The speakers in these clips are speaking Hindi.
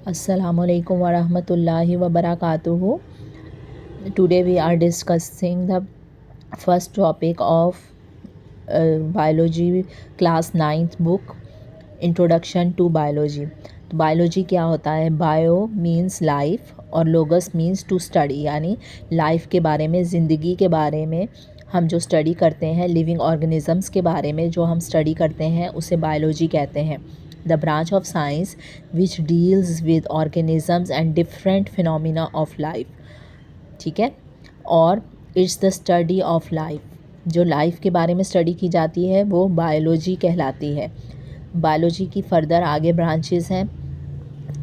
Assalamualaikum warahmatullahi wabarakatuh. Today we are discussing the first topic of biology class 9th book, Introduction to Biology. तो बायोलॉजी क्या होता है? बायो मीन्स लाइफ और लोगस मीन्स टू स्टडी, यानी लाइफ के बारे में, ज़िंदगी के बारे में हम जो स्टडी करते हैं, लिविंग ऑर्गेनिज़म्स के बारे में जो हम स्टडी करते हैं उसे बायोलॉजी कहते हैं. The branch of science which deals with organisms and different phenomena of life. ठीक है. और it's the study of life. जो लाइफ के बारे में स्टडी की जाती है वो बायोलॉजी कहलाती है. बायोलॉजी की फर्दर आगे ब्रांचेस हैं.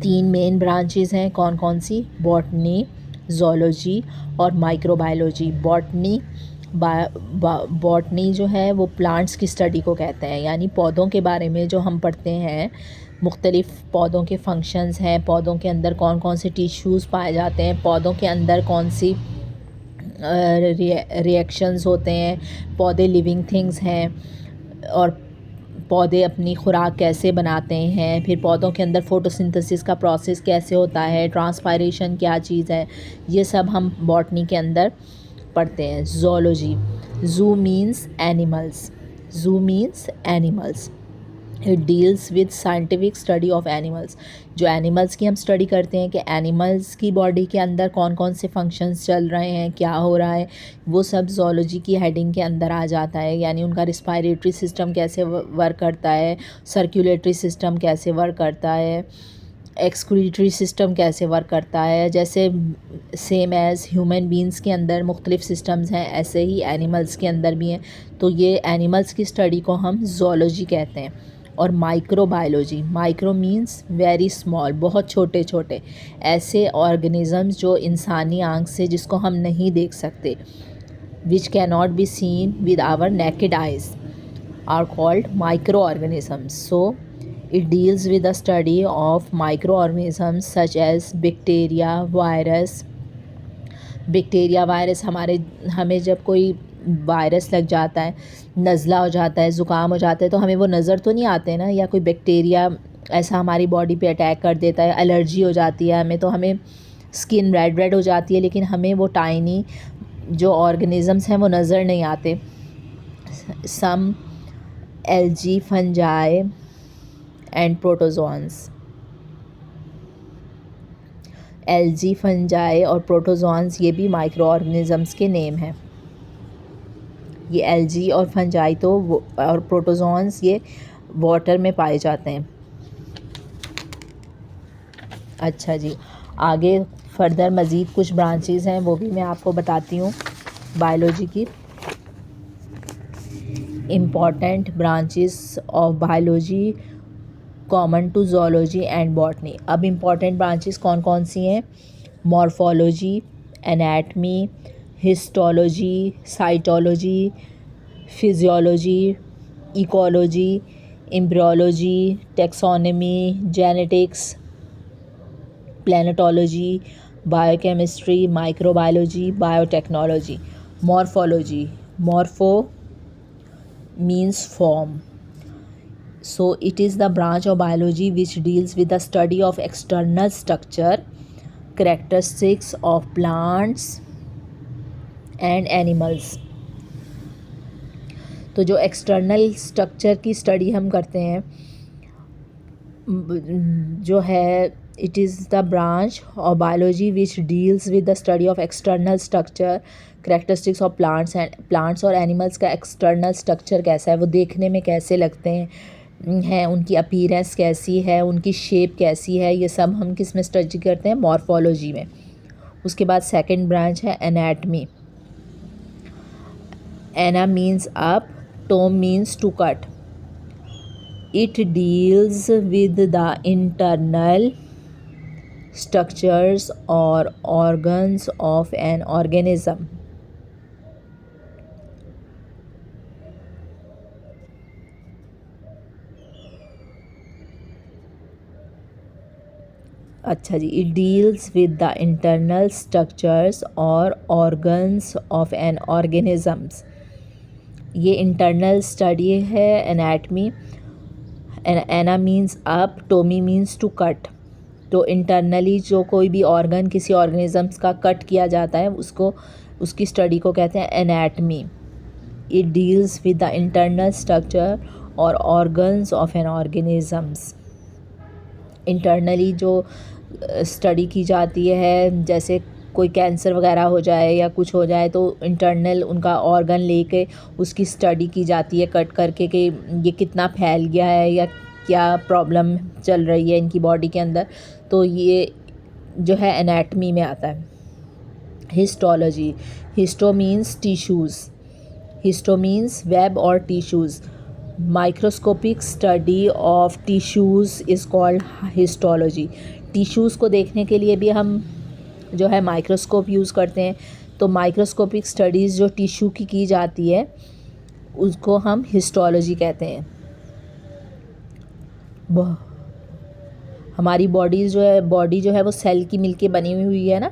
3 मेन ब्रांचेस हैं. कौन कौन सी? बॉटनी, ज़ूलॉजी और माइक्रोबायोलॉजी. बॉटनी जो है वो प्लांट्स की स्टडी को कहते हैं, यानी पौधों के बारे में जो हम पढ़ते हैं. मुख्तलिफ़ पौधों के फंक्शंस हैं, पौधों के अंदर कौन कौन से टिश्यूज़ पाए जाते हैं, पौधों के अंदर कौन सी रिएक्शंस होते हैं, पौधे लिविंग थिंग्स हैं और पौधे अपनी खुराक कैसे बनाते हैं, फिर पौधों के अंदर फ़ोटोसिंथेसिस का प्रोसेस कैसे होता है, ट्रांसपायरेशन क्या चीज़ है, ये सब हम बॉटनी के अंदर पढ़ते हैं. Zoology. Zoo means animals. Zoo means animals. It deals with scientific study of animals. जो एनिमल्स की हम स्टडी करते हैं कि एनिमल्स की बॉडी के अंदर कौन कौन से फंक्शंस चल रहे हैं, क्या हो रहा है, वो सब ज़ूलॉजी की हेडिंग के अंदर आ जाता है. यानी उनका रिस्पायरेटरी सिस्टम कैसे वर्क करता है, सर्कुलेटरी सिस्टम कैसे वर्क करता है, एक्सक्रीटरी सिस्टम कैसे वर्क करता है. जैसे सेम एज़ ह्यूमन बींग्स के अंदर मुख्तलिफ़ सिस्टम्स हैं, ऐसे ही एनिमल्स के अंदर भी हैं. तो ये एनिमल्स की स्टडी को हम ज़ूलॉजी कहते हैं. और microbiology. Micro means very small, बहुत छोटे छोटे ऐसे ऑर्गेनिज़म्स जो इंसानी आँख से जिसको हम नहीं देख सकते, which can not be seen with our naked eyes, are called micro organisms. So it deals with the study of microorganisms such as bacteria, virus. Bacteria, virus, हमें जब कोई वायरस लग जाता है, नज़ला हो जाता है, ज़ुकाम हो जाता है, तो हमें वो नज़र तो नहीं आते ना, या कोई बैक्टीरिया ऐसा हमारी बॉडी पे अटैक कर देता है, एलर्जी हो जाती है हमें, तो हमें स्किन रेड रेड हो जाती है, लेकिन हमें वो टाइनी जो ऑर्गेनिज़म्स हैं वो नज़र नहीं आते. Some algae, fungi and protozoans. Algae, fungi और प्रोटोजोन्स ये भी माइक्रो ऑर्गेनिज़म्स के नेम हैं. ये एल्गी और फंजाई तो और प्रोटोजोन्स ये वाटर में पाए जाते हैं. अच्छा जी, आगे फर्दर मज़ीद कुछ ब्रांचेस हैं, वो भी मैं आपको बताती हूँ बायोलॉजी की. Important branches of biology common to zoology and botany. अब इम्पॉर्टेंट ब्रांचेस कौन कौन सी हैं? Morphology, anatomy, histology, cytology, physiology, ecology, embryology, taxonomy, genetics, planetology, biochemistry, microbiology, biotechnology. Morphology. Morpho means form. So it is the branch of biology which deals with the study of external structure, characteristics of plants and animals. तो जो एक्सटर्नल स्ट्रक्चर की स्टडी हम करते हैं जो है, it is the branch of biology which deals with the study of external structure, characteristics of plants और एनिमल्स का एक्सटर्नल स्ट्रक्चर कैसा है, वो देखने में कैसे लगते हैं, उनकी अपीयरेंस कैसी है, उनकी शेप कैसी है, ये सब हम किस में स्टडी करते हैं? मॉर्फोलॉजी में. उसके बाद सेकंड ब्रांच है anatomy. Ana means up, tome means to cut. It deals with the internal structures और ऑर्गन्स ऑफ एन ऑर्गेनिज्म. अच्छा जी, it deals with the internal structures और ऑर्गन्स ऑफ एन ऑर्गेनिज़म्स. ये इंटरनल स्टडी है anatomy. Ana means up, tomy means to cut. तो इंटरनली जो कोई भी ऑर्गन किसी ऑर्गेनिजम्स का कट किया जाता है उसको उसकी स्टडी को कहते हैं anatomy. It deals with the internal structure और organs of an organisms. Internally जो स्टडी की जाती है, जैसे कोई कैंसर वगैरह हो जाए या कुछ हो जाए तो इंटरनल उनका ऑर्गन लेके उसकी स्टडी की जाती है कट करके कि ये कितना फैल गया है या क्या प्रॉब्लम चल रही है इनकी बॉडी के अंदर, तो ये जो है एनाटमी में आता है। Histology, histo means tissues, histo means web और tissues. Microscopic study of tissues is called histology. Tissues को देखने के लिए भी हम जो है माइक्रोस्कोप यूज़ करते हैं, तो माइक्रोस्कोपिक स्टडीज़ जो टिश्यू की जाती है उसको हम हिस्टोलॉजी कहते हैं। हमारी बॉडी जो है वो सेल की मिलके बनी हुई है ना,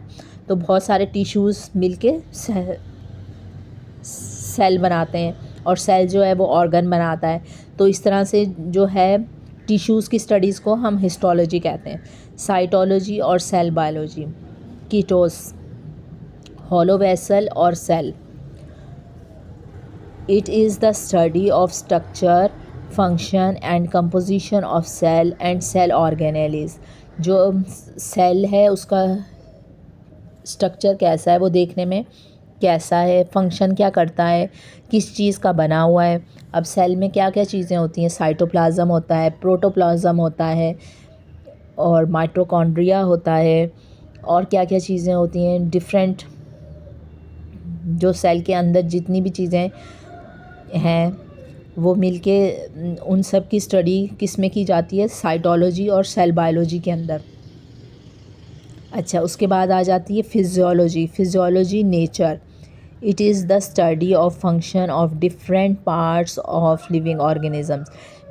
तो बहुत सारे टिश्यूज़ मिलके सेल बनाते हैं और सेल जो है वो ऑर्गन बनाता है। तो इस तरह से जो है टिश्यूज़ की स्टडीज़ को हम हिस्टोलॉजी कहते हैं। साइटोलॉजी और सेल बायोलॉजी। कीटोस, hollow vessel और cell. It is the study of structure, function and composition of cell and cell organelles। जो सेल है उसका स्ट्रक्चर कैसा है, वो देखने में कैसा है, फंक्शन क्या करता है, किस चीज़ का बना हुआ है। अब सेल में क्या क्या चीज़ें होती हैं, साइटोप्लाज्म होता है, प्रोटोप्लाज्म होता है और माइटोकॉन्ड्रिया होता है, और क्या क्या चीज़ें होती हैं डिफरेंट। जो सेल के अंदर जितनी भी चीज़ें हैं वो मिलके उन सब की स्टडी किस में की जाती है, साइटोलॉजी और सेल बायोलॉजी के अंदर। अच्छा, उसके बाद आ जाती है physiology. Physiology nature, it is the study of function of different parts of living organisms.